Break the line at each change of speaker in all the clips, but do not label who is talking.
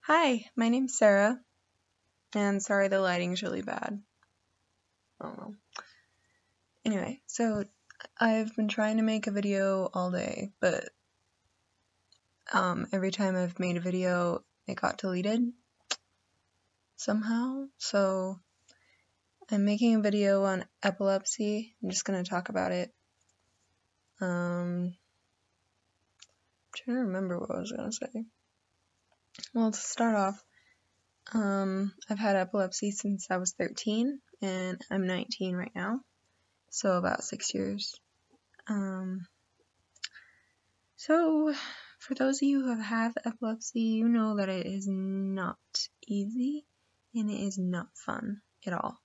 Hi, my name's Sarah, and sorry the lighting's really bad. I don't know. Anyway, so I've been trying to make a video all day, but every time I've made a video, it got deleted somehow. So I'm making a video on epilepsy. I'm just gonna talk about it. I'm trying to remember what I was gonna say. Well, to start off, I've had epilepsy since I was 13, and I'm 19 right now, so about 6 years. So for those of you who have epilepsy, you know that it is not easy and it is not fun at all.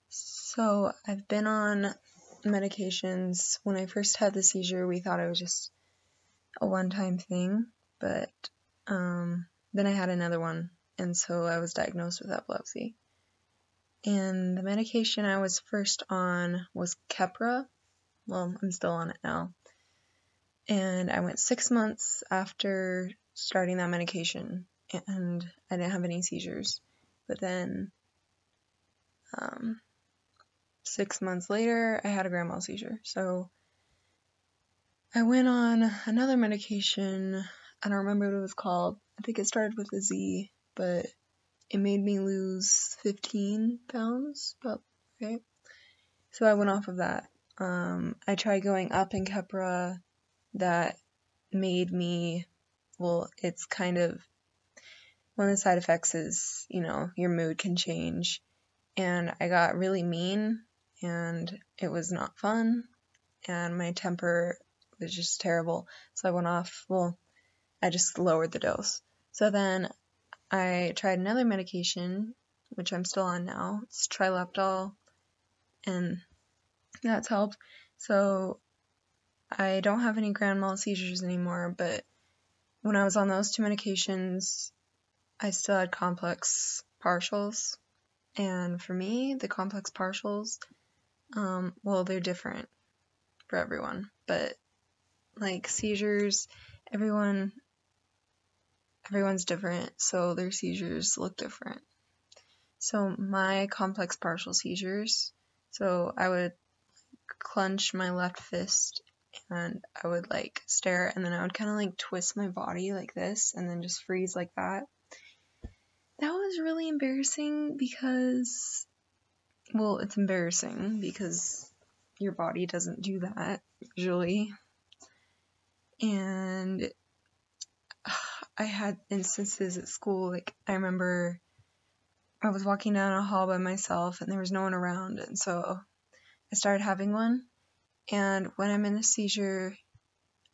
So I've been on medications. When I first had the seizure, we thought it was just a one-time thing, but then I had another one, and so I was diagnosed with epilepsy. And the medication I was first on was Keppra. Well, I'm still on it now. And I went 6 months after starting that medication, and I didn't have any seizures. But then 6 months later, I had a grand mal seizure. So I went on another medication. I don't remember what it was called. I think it started with a Z, but it made me lose 15 pounds, about right. So I went off of that. I tried going up in Keppra. That made me, well, it's kind of, one of the side effects is, your mood can change. And I got really mean, and it was not fun, and my temper was just terrible. So I went off, I just lowered the dose. So then I tried another medication, which I'm still on now. It's Trileptal, and that's helped. So I don't have any grand mal seizures anymore, but when I was on those two medications, I still had complex partials. And for me, the complex partials, they're different for everyone, but like seizures, everyone's different, so their seizures look different. So my complex partial seizures, so I would clench my left fist and I would stare, and then I would kind of twist my body like this and then just freeze like that. That was really embarrassing because, it's embarrassing because your body doesn't do that usually. And I had instances at school, I remember I was walking down a hall by myself and there was no one around, and so I started having one. And when I'm in a seizure,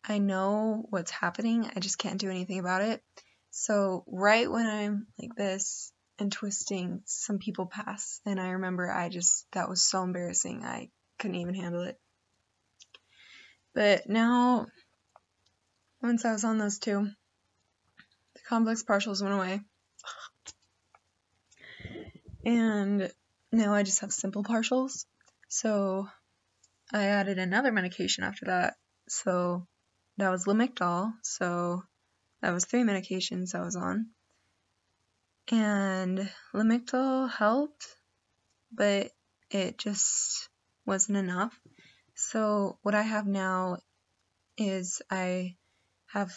I know what's happening, I just can't do anything about it. So right when I'm like this and twisting, some people pass, and I remember that was so embarrassing, I couldn't even handle it. But now, once I was on those two, the complex partials went away. And now I just have simple partials. So I added another medication after that. So that was Lamictal. So that was 3 medications I was on. And Lamictal helped, but it just wasn't enough. So what I have now is I have,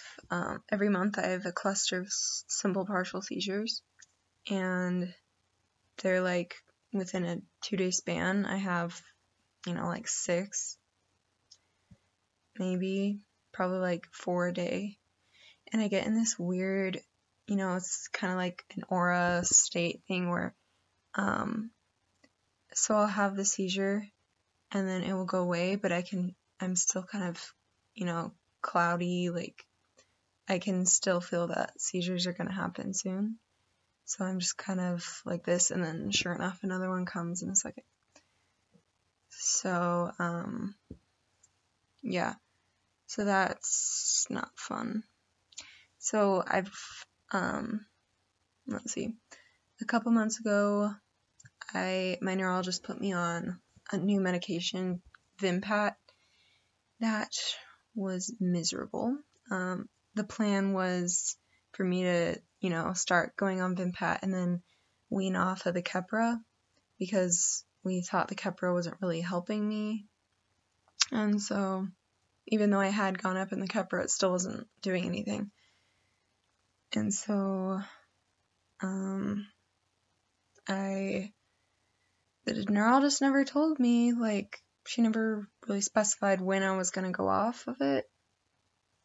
every month I have a cluster of simple partial seizures. And they're within a 2-day span. I have, 6, maybe, probably 4 a day. And I get in this weird, it's kind of like an aura state thing where, so I'll have the seizure and then it will go away, but I'm still kind of, cloudy, I can still feel that seizures are going to happen soon. So I'm just kind of like this, and then sure enough, another one comes in a second. So, yeah. So that's not fun. So I've, let's see. A couple months ago, my neurologist put me on a new medication, Vimpat. That was miserable. the plan was for me to, start going on Vimpat and then wean off of the Keppra, because we thought the Keppra wasn't really helping me. And so even though I had gone up in the Keppra, it still wasn't doing anything. And so the neurologist never told me, like, she never really specified when I was going to go off of it.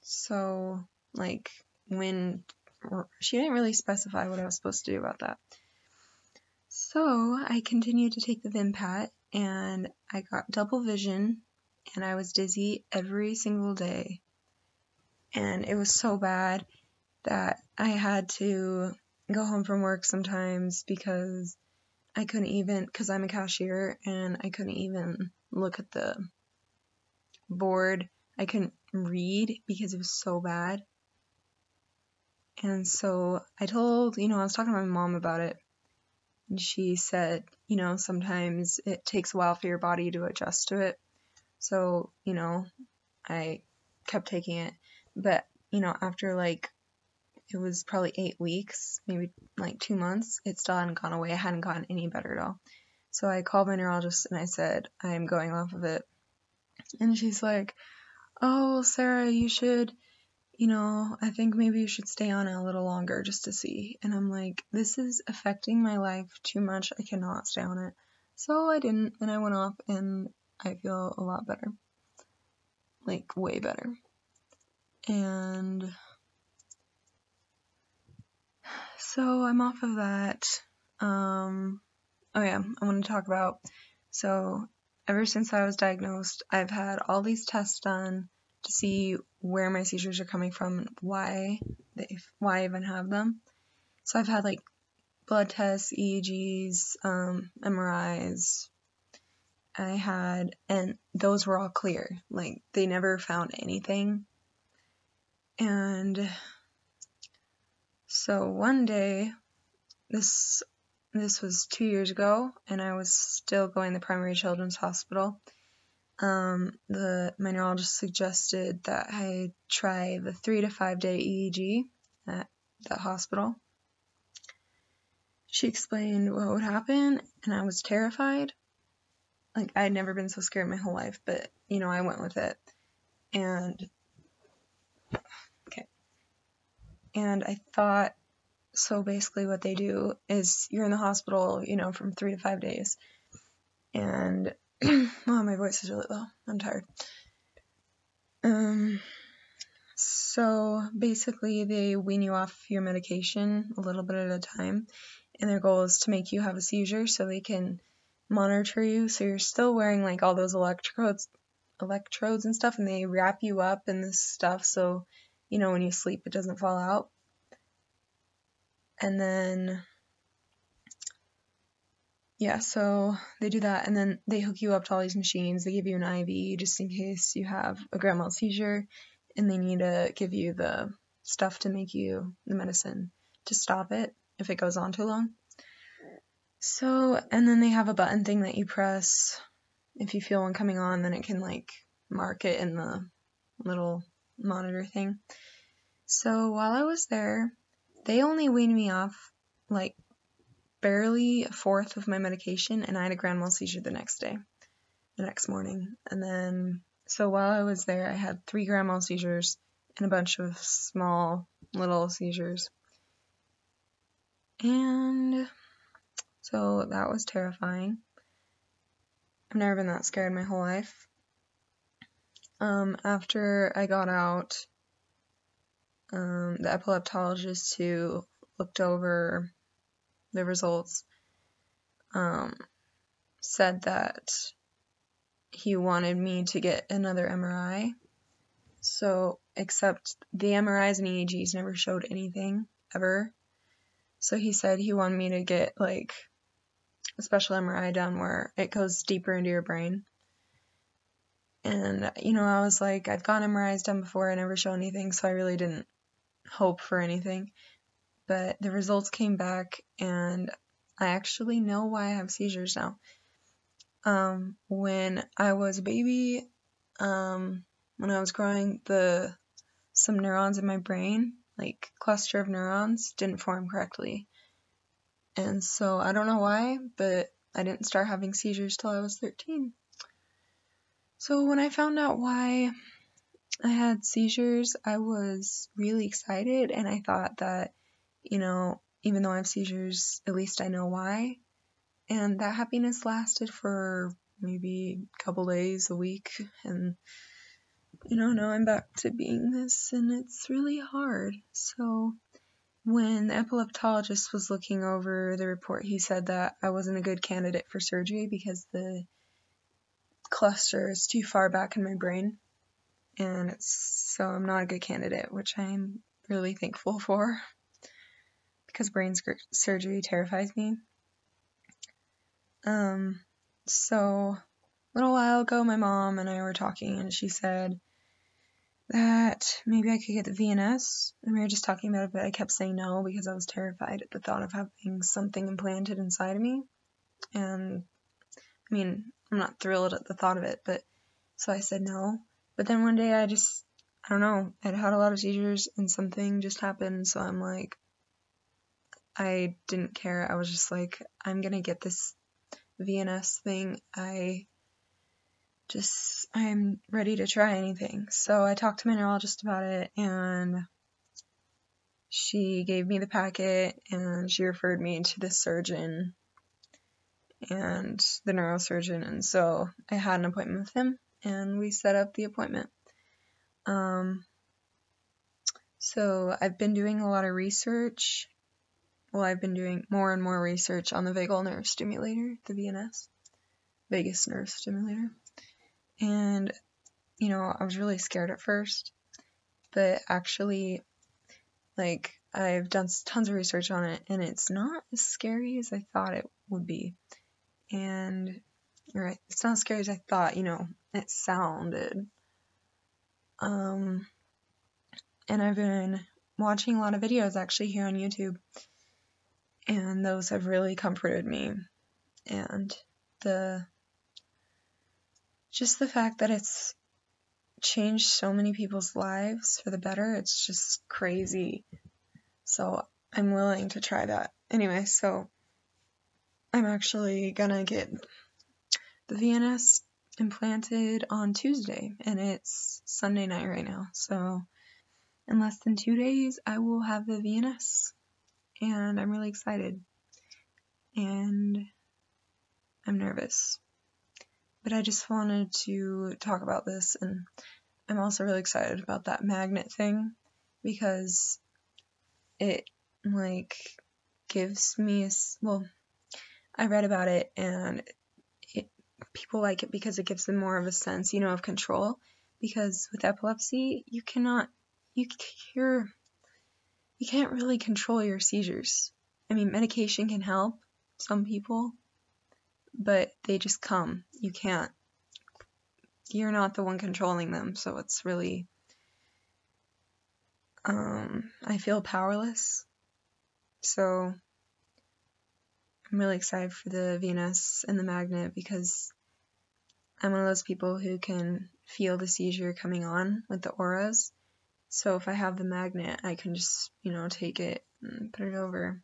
So, like, she didn't really specify what I was supposed to do about that. So I continued to take the Vimpat, and I got double vision, and I was dizzy every single day. And it was so bad that I had to go home from work sometimes because I couldn't even, because I'm a cashier, and I couldn't even look at the board. I couldn't read because it was so bad. And so I told, I was talking to my mom about it, and she said, sometimes it takes a while for your body to adjust to it. So, I kept taking it. But, after it was probably 8 weeks, maybe 2 months, it still hadn't gone away. I hadn't gotten any better at all. So I called my neurologist and I said, I'm going off of it. And she's like, oh, Sarah, you should, I think maybe you should stay on it a little longer just to see. And I'm like, this is affecting my life too much. I cannot stay on it. So I didn't, and I went off, and I feel a lot better. Way better. And so I'm off of that. Oh yeah, I want to talk about, so ever since I was diagnosed, I've had all these tests done to see where my seizures are coming from and why I even have them. So I've had blood tests, EEGs, MRIs. And those were all clear. They never found anything. And so one day, this was 2 years ago, and I was still going to Primary Children's Hospital. My neurologist suggested that I try the 3 to 5 day EEG at the hospital. She explained what would happen, and I was terrified. I'd never been so scared in my whole life, but, I went with it. And I thought, so basically what they do is you're in the hospital, from 3 to 5 days. And, wow, my voice is really low. I'm tired. So basically they wean you off your medication a little bit at a time. And their goal is to make you have a seizure so they can monitor you. So you're still wearing all those electrodes and stuff, and they wrap you up in this stuff so, when you sleep it doesn't fall out. And then, yeah, so they do that, and then they hook you up to all these machines. They give you an IV just in case you have a grand mal seizure, and they need to give you the stuff to make you the medicine to stop it if it goes on too long. So, and then they have a button thing that you press. If you feel one coming on, then it can mark it in the little monitor thing. So while I was there, they only weaned me off barely a fourth of my medication, and I had a grand mal seizure the next morning. And then, so while I was there, I had 3 grand mal seizures and a bunch of small little seizures. And so that was terrifying. I've never been that scared in my whole life. After I got out, the epileptologist who looked over the results said that he wanted me to get another MRI. So, except the MRIs and EEGs never showed anything, ever. So he said he wanted me to get a special MRI done where it goes deeper into your brain. And, I was I've gotten MRIs done before, I never show anything, so I really didn't hope for anything. But the results came back, and I actually know why I have seizures now. When I was a baby, when I was growing, the some neurons in my brain, like cluster of neurons, didn't form correctly. And so I don't know why, but I didn't start having seizures till I was 13. So when I found out why I had seizures, I was really excited, and I thought that, even though I have seizures, at least I know why. And that happiness lasted for maybe a couple days, a week, and now I'm back to being this, and it's really hard. So when the epileptologist was looking over the report, he said that I wasn't a good candidate for surgery because the cluster is too far back in my brain, and so I'm not a good candidate, which I'm really thankful for, because brain surgery terrifies me. So a little while ago, my mom and I were talking, and she said that maybe I could get the VNS, and we were just talking about it, but I kept saying no because I was terrified at the thought of having something implanted inside of me. And I mean, I'm not thrilled at the thought of it, but so I said no. But then one day I don't know, I'd had a lot of seizures and something just happened, so I'm like, I didn't care. I was just like, I'm gonna get this VNS thing. I'm ready to try anything. So I talked to my neurologist about it, and she gave me the packet, and she referred me to the surgeon and the neurosurgeon, and so I had an appointment with him, and we set up the appointment. So I've been doing a lot of research. Well, I've been doing more and more research on the vagal nerve stimulator, the VNS, vagus nerve stimulator. And, I was really scared at first, but actually, I've done tons of research on it, and it's not as scary as I thought it would be. And, it's not as scary as I thought, it sounded. And I've been watching a lot of videos actually here on YouTube, and those have really comforted me. And just the fact that it's changed so many people's lives for the better, it's just crazy. So I'm willing to try that. Anyway, so I'm actually gonna get the VNS implanted on Tuesday, and it's Sunday night right now. So in less than 2 days, I will have the VNS, and I'm really excited. And I'm nervous. But I just wanted to talk about this, and I'm also really excited about that magnet thing, because it, gives me I read about it, and people like it because it gives them more of a sense, of control, because with epilepsy, you can't really control your seizures. I mean, medication can help some people, but they just come. You're not the one controlling them, so it's really, I feel powerless. So I'm really excited for the VNS and the magnet, because I'm one of those people who can feel the seizure coming on with the auras. So if I have the magnet, I can just, take it and put it over.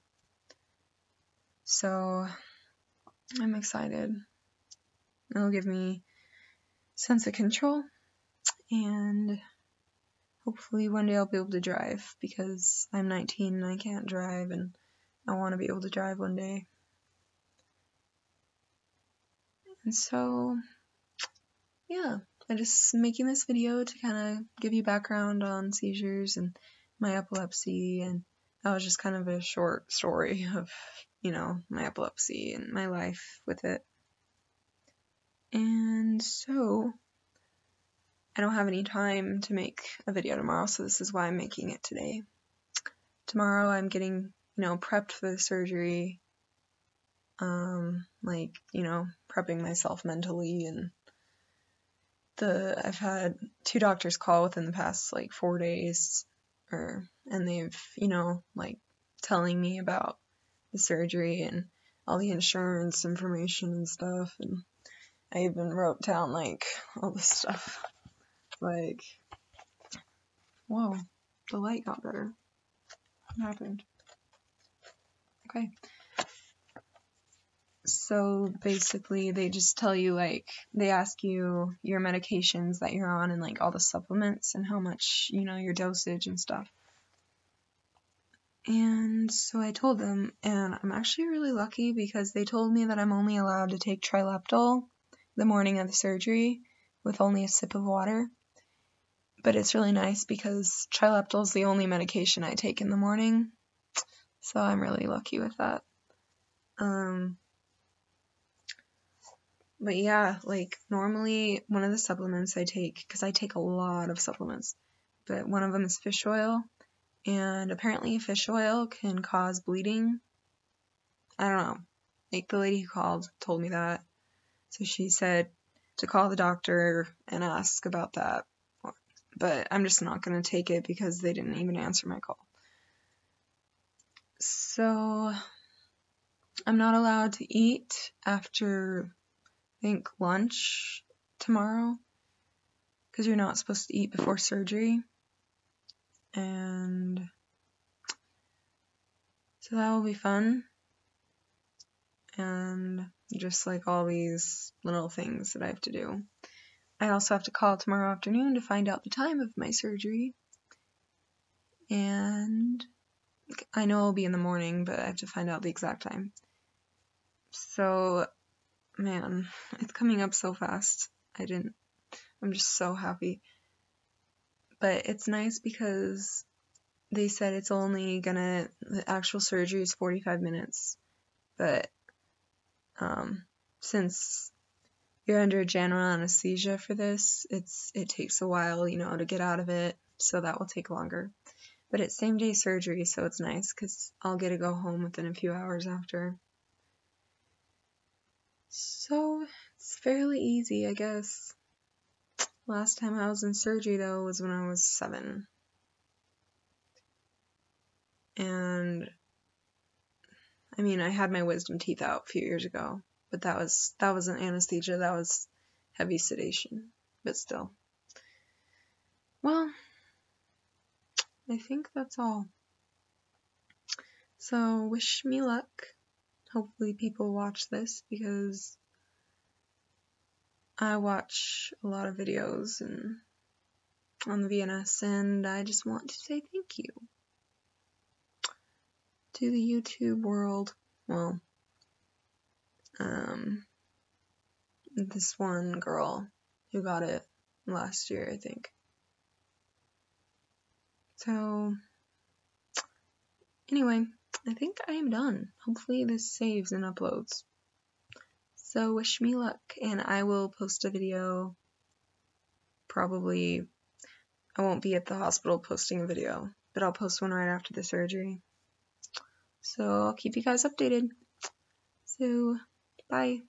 So I'm excited. It'll give me a sense of control, and hopefully one day I'll be able to drive, because I'm 19 and I can't drive, and I want to be able to drive one day. And so, yeah, I'm just making this video to kind of give you background on seizures and my epilepsy, and that was just kind of a short story of, my epilepsy and my life with it. And so, I don't have any time to make a video tomorrow, so this is why I'm making it today. Tomorrow I'm getting, prepped for the surgery, prepping myself mentally, and I've had 2 doctors call within the past 4 days, and they've, telling me about the surgery and all the insurance information and stuff, and I even wrote down all this stuff, Whoa, the light got better. What happened? Okay. So basically they just tell you, like, they ask you your medications that you're on and like all the supplements and how much, you know, your dosage and stuff. And so I told them, and I'm actually really lucky because they told me that I'm only allowed to take Trileptal the morning of the surgery with only a sip of water. But it's really nice because Trileptal is the only medication I take in the morning. So I'm really lucky with that. But yeah, like normally one of the supplements I take, because I take a lot of supplements, but one of them is fish oil, and apparently fish oil can cause bleeding. I don't know, like the lady who called told me that, so she said to call the doctor and ask about that, but I'm just not going to take it because they didn't even answer my call. So I'm not allowed to eat after, I think, lunch tomorrow, because you're not supposed to eat before surgery. And so that will be fun. And just like all these little things that I have to do. I also have to call tomorrow afternoon to find out the time of my surgery. And I know it'll be in the morning, but I have to find out the exact time. So, man, it's coming up so fast. I'm just so happy. But it's nice because they said it's only the actual surgery is 45 minutes. But since you're under general anesthesia for this, it takes a while, you know, to get out of it. So that will take longer. But it's same day surgery, so it's nice because I'll get to go home within a few hours after. So it's fairly easy, I guess. Last time I was in surgery, though, was when I was 7. And I mean, I had my wisdom teeth out a few years ago, but that wasn't anesthesia, that was heavy sedation, but still. Well, I think that's all. So wish me luck. Hopefully people watch this because I watch a lot of videos on the VNS, and I just want to say thank you to the YouTube world. Well, this one girl who got it last year, I think. So, anyway, I think I am done. Hopefully this saves and uploads. So wish me luck, and I will post a video. Probably, I won't be at the hospital posting a video, but I'll post one right after the surgery. So I'll keep you guys updated. So, bye.